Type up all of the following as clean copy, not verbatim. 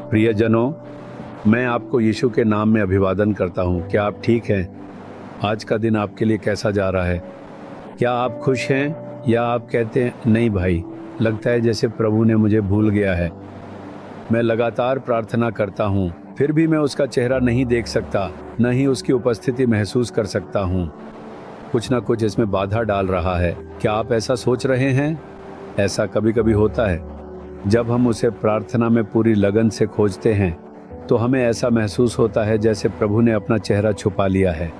प्रियजनों, मैं आपको यीशु के नाम में अभिवादन करता हूँ। क्या आप ठीक हैं? आज का दिन आपके लिए कैसा जा रहा है? क्या आप खुश हैं या आप कहते हैं नहीं भाई, लगता है जैसे प्रभु ने मुझे भूल गया है। मैं लगातार प्रार्थना करता हूँ, फिर भी मैं उसका चेहरा नहीं देख सकता, न ही उसकी उपस्थिति महसूस कर सकता हूँ। कुछ ना कुछ इसमें बाधा डाल रहा है। क्या आप ऐसा सोच रहे हैं? ऐसा कभी कभी होता है। जब हम उसे प्रार्थना में पूरी लगन से खोजते हैं तो हमें ऐसा महसूस होता है जैसे प्रभु ने अपना चेहरा छुपा लिया है।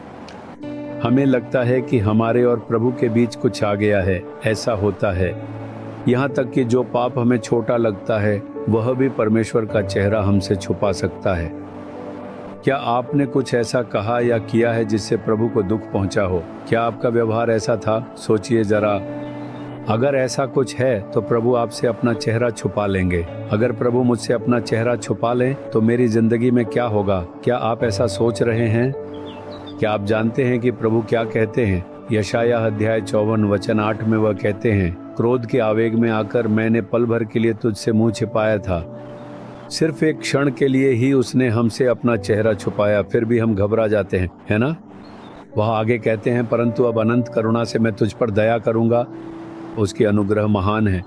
हमें लगता है कि हमारे और प्रभु के बीच कुछ आ गया है। ऐसा होता है यहाँ तक कि जो पाप हमें छोटा लगता है वह भी परमेश्वर का चेहरा हमसे छुपा सकता है। क्या आपने कुछ ऐसा कहा या किया है जिससे प्रभु को दुख पहुंचा हो? क्या आपका व्यवहार ऐसा था? सोचिए जरा। अगर ऐसा कुछ है तो प्रभु आपसे अपना चेहरा छुपा लेंगे। अगर प्रभु मुझसे अपना चेहरा छुपा लें तो मेरी जिंदगी में क्या होगा? क्या आप ऐसा सोच रहे हैं? क्या आप जानते हैं कि प्रभु क्या कहते हैं? यशायाह अध्याय 54 वचन 8 में वह कहते हैं, क्रोध के आवेग में आकर मैंने पल भर के लिए तुझसे मुंह छिपाया था। सिर्फ एक क्षण के लिए ही उसने हमसे अपना चेहरा छुपाया, फिर भी हम घबरा जाते हैं, है ना? वह आगे कहते हैं, परंतु अब अनंत करुणा से मैं तुझ पर दया करूंगा। उसकी अनुग्रह महान है।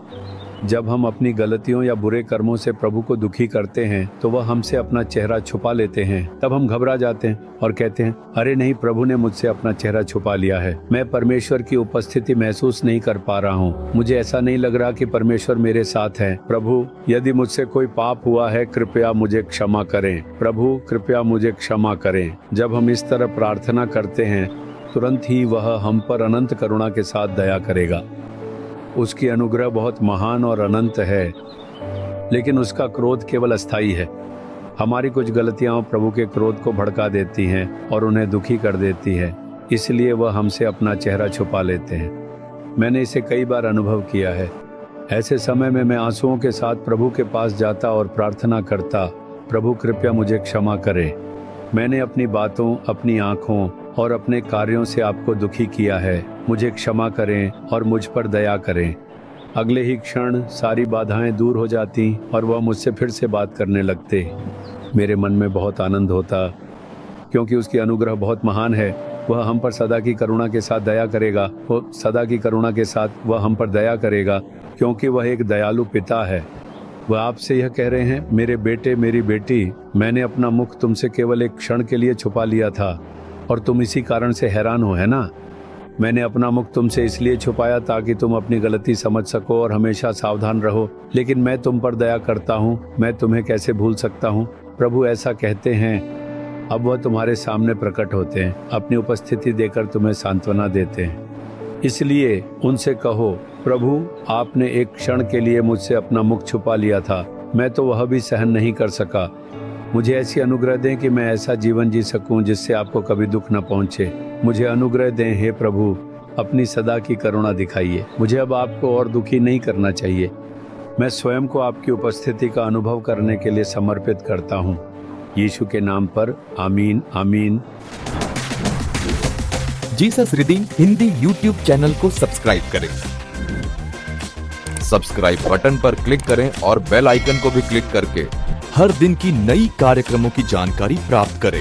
जब हम अपनी गलतियों या बुरे कर्मों से प्रभु को दुखी करते हैं तो वह हमसे अपना चेहरा छुपा लेते हैं। तब हम घबरा जाते हैं और कहते हैं, अरे नहीं, प्रभु ने मुझसे अपना चेहरा छुपा लिया है। मैं परमेश्वर की उपस्थिति महसूस नहीं कर पा रहा हूँ। मुझे ऐसा नहीं लग रहा कि परमेश्वर मेरे साथ है। प्रभु, यदि मुझसे कोई पाप हुआ है कृपया मुझे क्षमा करें। प्रभु, कृपया मुझे क्षमा करें। जब हम इस तरह प्रार्थना करते हैं तुरंत ही वह हम पर अनंत करुणा के साथ दया करेगा। उसकी अनुग्रह बहुत महान और अनंत है, लेकिन उसका क्रोध केवल अस्थायी है। हमारी कुछ गलतियां प्रभु के क्रोध को भड़का देती हैं और उन्हें दुखी कर देती है, इसलिए वह हमसे अपना चेहरा छुपा लेते हैं। मैंने इसे कई बार अनुभव किया है। ऐसे समय में मैं आंसुओं के साथ प्रभु के पास जाता और प्रार्थना करता, प्रभु कृपया मुझे क्षमा करें। मैंने अपनी बातों, अपनी आँखों और अपने कार्यों से आपको दुखी किया है। मुझे क्षमा करें और मुझ पर दया करें। अगले ही क्षण सारी बाधाएं दूर हो जाती और वह मुझसे फिर से बात करने लगते। मेरे मन में बहुत आनंद होता, क्योंकि उसकी अनुग्रह बहुत महान है। वह हम पर सदा की करुणा के साथ दया करेगा। वह हम पर दया करेगा, क्योंकि वह एक दयालु पिता है। वह आपसे यह कह रहे हैं, मेरे बेटे, मेरी बेटी, मैंने अपना मुख तुमसे केवल एक क्षण के लिए छुपा लिया था और तुम इसी कारण से हैरान हो, है ना? मैंने अपना मुख तुमसे इसलिए छुपाया ताकि तुम अपनी गलती समझ सको और हमेशा सावधान रहो। लेकिन मैं तुम पर दया करता हूँ, मैं तुम्हें कैसे भूल सकता हूँ? प्रभु ऐसा कहते हैं। अब वह तुम्हारे सामने प्रकट होते हैं, अपनी उपस्थिति देकर तुम्हें सांत्वना देते हैं। इसलिए उनसे कहो, प्रभु, आपने एक क्षण के लिए मुझसे अपना मुख छुपा लिया था, मैं तो वह भी सहन नहीं कर सका। मुझे ऐसी अनुग्रह दें कि मैं ऐसा जीवन जी सकूं जिससे आपको कभी दुख न पहुंचे। मुझे अनुग्रह दें हे प्रभु, अपनी सदा की करुणा दिखाइए। मुझे अब आपको और दुखी नहीं करना चाहिए। मैं स्वयं को आपकी उपस्थिति का अनुभव करने के लिए समर्पित करता हूँ। यीशु के नाम पर आमीन, आमीन। Jesus redeem Hindi YouTube channel को सब्सक्राइब करें। सब्सक्राइब बटन पर क्लिक करें और बेल आइकन को भी क्लिक करके हर दिन की नई कार्यक्रमों की जानकारी प्राप्त करें।